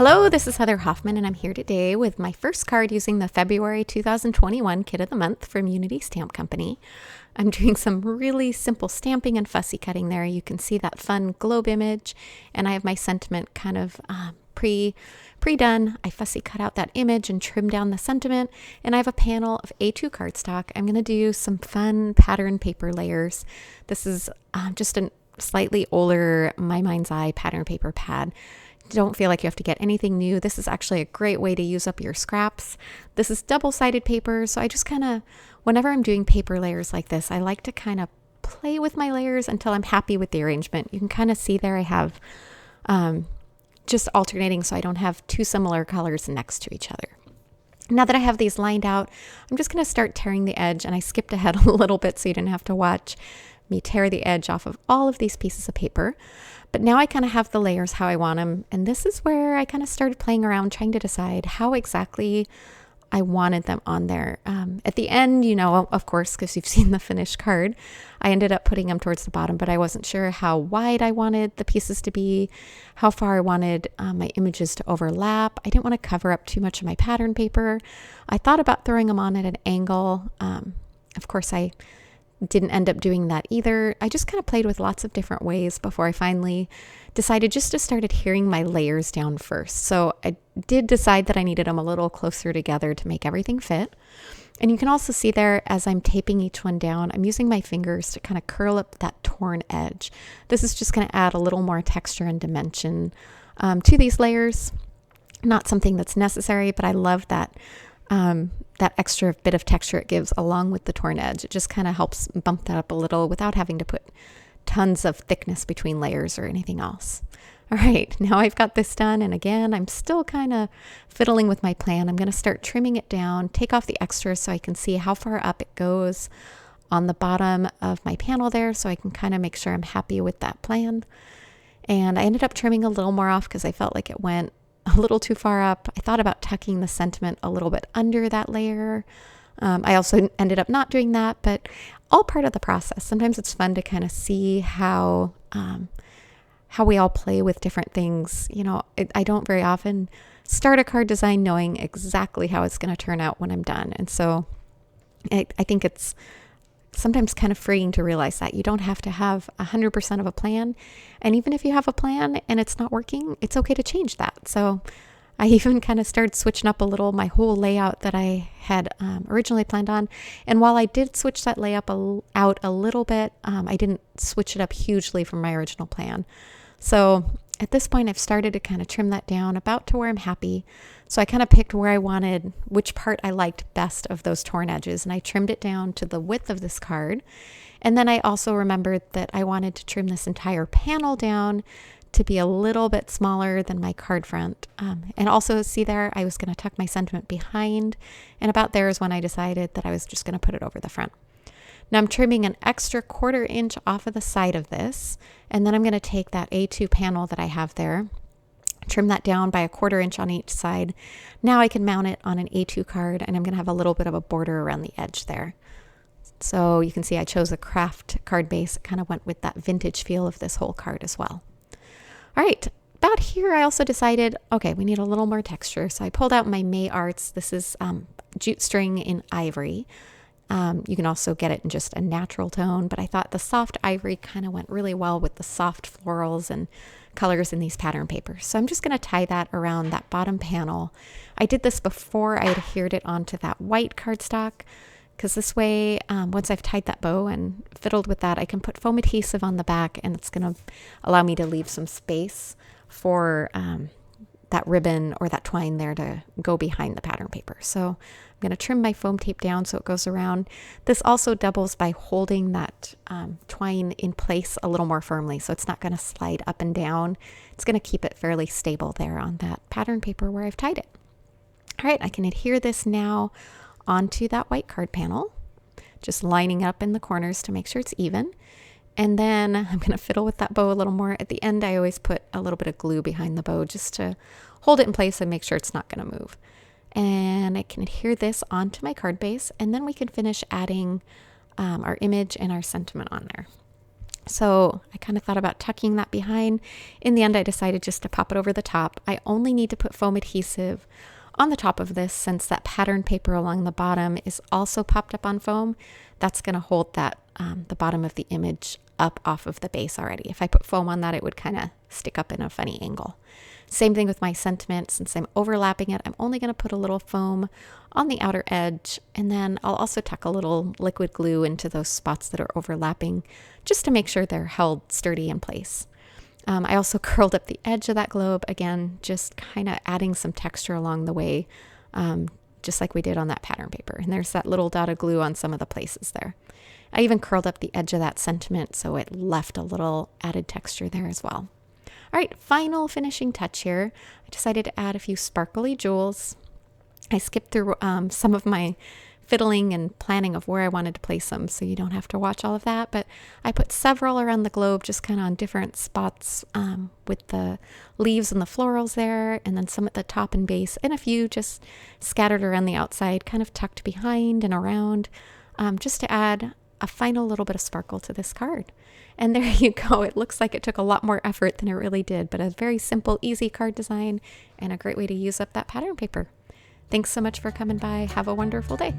Hello, this is Heather Hoffman, and I'm here today with my first card using the February 2021 Kit of the Month from Unity Stamp Company. I'm doing some really simple stamping and fussy cutting there. You can see that fun globe image, and I have my sentiment kind of pre-done. I fussy cut out that image and trim down the sentiment, and I have a panel of A2 cardstock. I'm going to do some fun pattern paper layers. This is just a slightly older My Mind's Eye pattern paper pad. Don't feel like you have to get anything new. This is actually a great way to use up your scraps. This is double-sided paper, so I just kind of, whenever I'm doing paper layers like this, I like to kind of play with my layers until I'm happy with the arrangement. You can kind of see there I have just alternating so I don't have two similar colors next to each other. Now that I have these lined out, I'm just going to start tearing the edge, and I skipped ahead a little bit so you didn't have to watch me tear the edge off of all of these pieces of paper. But now I kind of have the layers how I want them, and this is where I kind of started playing around trying to decide how exactly I wanted them on there. At the end, you know, of course, because you've seen the finished card, I ended up putting them towards the bottom, but I wasn't sure how wide I wanted the pieces to be, how far I wanted my images to overlap. I didn't want to cover up too much of my pattern paper. I thought about throwing them on at an angle. Of course, I didn't end up doing that either. I just kind of played with lots of different ways before I finally decided just to start adhering my layers down first. So I did decide that I needed them a little closer together to make everything fit. And you can also see there as I'm taping each one down, I'm using my fingers to kind of curl up that torn edge. This is just going to add a little more texture and dimension to these layers. Not something that's necessary, but I love that that extra bit of texture it gives along with the torn edge. It just kind of helps bump that up a little without having to put tons of thickness between layers or anything else. All right, now I've got this done, and again, I'm still kind of fiddling with my plan. I'm going to start trimming it down, take off the extras so I can see how far up it goes on the bottom of my panel there, so I can kind of make sure I'm happy with that plan. And I ended up trimming a little more off because I felt like it went a little too far up. I thought about tucking the sentiment a little bit under that layer. I also ended up not doing that, but all part of the process. Sometimes it's fun to kind of see how we all play with different things. You know, I don't very often start a card design knowing exactly how it's going to turn out when I'm done. And so I think it's sometimes kind of freeing to realize that you don't have to have 100% of a plan. And even if you have a plan and it's not working, it's okay to change that. So I even kind of started switching up a little my whole layout that I had originally planned on. And while I did switch that layout out a little bit, I didn't switch it up hugely from my original plan. So at this point, I've started to kind of trim that down about to where I'm happy. So I kind of picked where I wanted, which part I liked best of those torn edges, and I trimmed it down to the width of this card. And then I also remembered that I wanted to trim this entire panel down to be a little bit smaller than my card front. And also see there, I was going to tuck my sentiment behind, and about there is when I decided that I was just going to put it over the front. Now I'm trimming an extra 1/4 inch off of the side of this, and then I'm going to take that A2 panel that I have there, trim that down by a 1/4 inch on each side. Now I can mount it on an A2 card, and I'm going to have a little bit of a border around the edge there. So you can see I chose a craft card base. It kind of went with that vintage feel of this whole card as well. All right, about here I also decided, okay, we need a little more texture. So I pulled out my May Arts. This is jute string in ivory. You can also get it in just a natural tone, but I thought the soft ivory kind of went really well with the soft florals and colors in these pattern papers. So I'm just going to tie that around that bottom panel. I did this before I adhered it onto that white cardstock, because this way, once I've tied that bow and fiddled with that, I can put foam adhesive on the back, and it's going to allow me to leave some space for that ribbon or that twine there to go behind the pattern paper. So I'm going to trim my foam tape down so it goes around. This also doubles by holding that twine in place a little more firmly, so it's not going to slide up and down. It's going to keep it fairly stable there on that pattern paper where I've tied it. All right, I can adhere this now onto that white card panel, just lining up in the corners to make sure it's even. And then I'm going to fiddle with that bow a little more. At the end, I always put a little bit of glue behind the bow just to hold it in place and make sure it's not going to move. And I can adhere this onto my card base, and then we can finish adding our image and our sentiment on there. So I kind of thought about tucking that behind. In the end, I decided just to pop it over the top. I only need to put foam adhesive on the top of this since that pattern paper along the bottom is also popped up on foam. That's going to hold that the bottom of the image up off of the base already. If I put foam on that, it would kind of stick up in a funny angle. Same thing with my sentiment. Since I'm overlapping it, I'm only going to put a little foam on the outer edge, and then I'll also tuck a little liquid glue into those spots that are overlapping just to make sure they're held sturdy in place. I also curled up the edge of that globe, again, just kind of adding some texture along the way, just like we did on that pattern paper. And there's that little dot of glue on some of the places there. I even curled up the edge of that sentiment so it left a little added texture there as well. All right, final finishing touch here. I decided to add a few sparkly jewels. I skipped through some of my fiddling and planning of where I wanted to place them, so you don't have to watch all of that. But I put several around the globe, just kind of on different spots with the leaves and the florals there, and then some at the top and base, and a few just scattered around the outside, kind of tucked behind and around, just to add a final little bit of sparkle to this card. And there you go. It looks like it took a lot more effort than it really did, but a very simple, easy card design and a great way to use up that pattern paper. Thanks so much for coming by. Have a wonderful day.